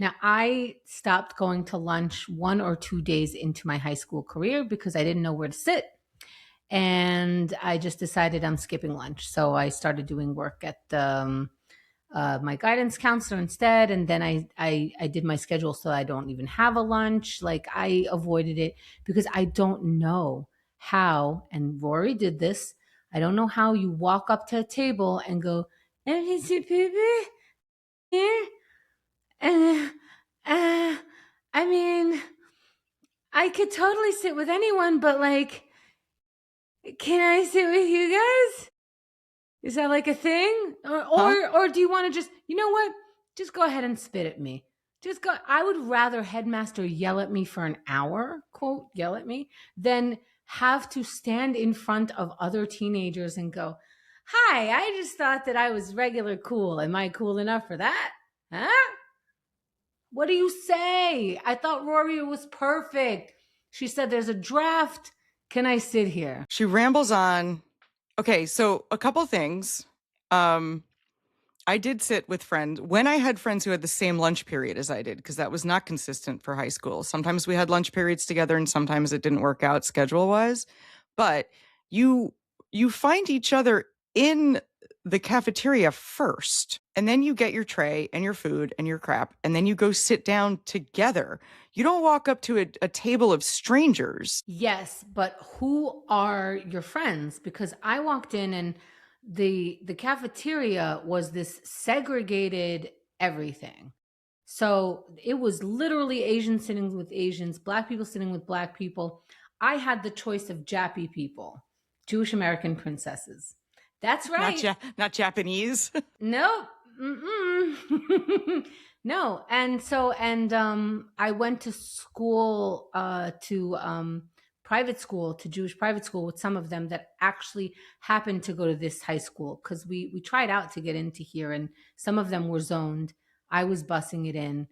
Now, I stopped going to lunch 1 or 2 days into my high school career because I didn't know where to sit. And I just decided I'm skipping lunch. So I started doing work at my guidance counselor instead. And then I did my schedule so I don't even have a lunch. Like I avoided it because I don't know how, and Rory did this. I don't know how you walk up to a table and go, "Pee here?" And I mean, I could totally sit with anyone, but like, can I sit with you guys? Is that like a thing? Or Huh? or do you want to just, you know what? Just go ahead and spit at me. Just go. I would rather headmaster yell at me for an hour, quote, yell at me, than have to stand in front of other teenagers and go, "Hi, I just thought that I was regular cool. Am I cool enough for that? Huh? What do you say? I thought Rory was perfect. She said there's a draft. Can I sit here?" She rambles on. Okay, so a couple things. Um, I did sit with friends when I had friends who had the same lunch period as I did, because that was not consistent for high school. Sometimes we had lunch periods together and sometimes it didn't work out schedule wise. But you you find each other in the cafeteria first, and then you get your tray and your food and your crap, and then you go sit down together. You don't walk up to a table of strangers. Yes, but who are your friends? Because I walked in and the cafeteria was this segregated everything. So it was literally Asians sitting with Asians, black people sitting with black people. I had the choice of Jappy people, Jewish American princesses. That's right. Not Japanese. Nope. Mm-mm. No. And I went to school to private school, to Jewish private school with some of them that actually happened to go to this high school because we tried out to get into here and some of them were zoned. I was bussing it in.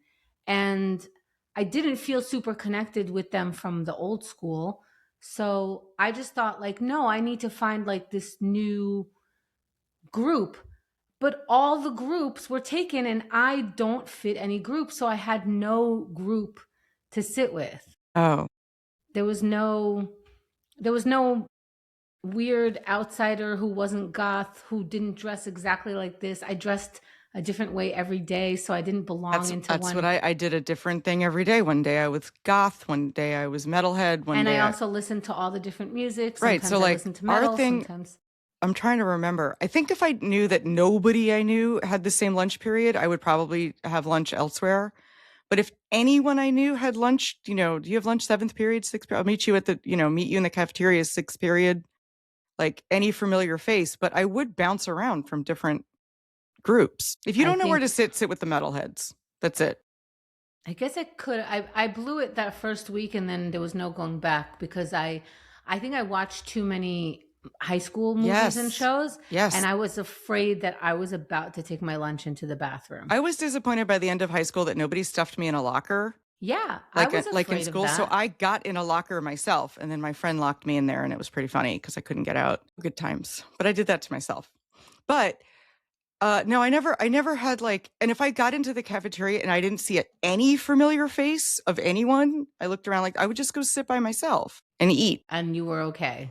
And I didn't feel super connected with them from the old school. So I just thought like, no, I need to find like this new group, but all the groups were taken and I don't fit any group, so I had no group to sit with. Oh. There was no weird outsider who wasn't goth, who didn't dress exactly like this. I dressed a different way every day, so I didn't belong into That's what one. I did a different thing every day. One day I was goth, one day I was metalhead, one And I day I also listened to all the different music. Right. So Sometimes I like listened to our metal, thing, sometimes. I'm trying to remember. I think if I knew that nobody I knew had the same lunch period, I would probably have lunch elsewhere. But if anyone I knew had lunch, do you have lunch seventh period, sixth period? I'll meet you meet you in the cafeteria, sixth period, like any familiar face. But I would bounce around from different groups. If you I don't know where think to sit with the metalheads. That's it. I guess I could. I blew it that first week, and then there was no going back because I think I watched too many high school movies and Yes. shows, and Yes. I was afraid that I was about to take my lunch into the bathroom. I was disappointed by the end of high school that nobody stuffed me in a locker, Yeah, I was like in afraid of school. So that. I got in a locker myself, and then my friend locked me in there, and it was pretty funny because I couldn't get out. Good times, but I did that to myself. But no, I never had like. And if I got into the cafeteria and I didn't see any familiar face of anyone, I looked around like I would just go sit by myself and eat. And you were okay.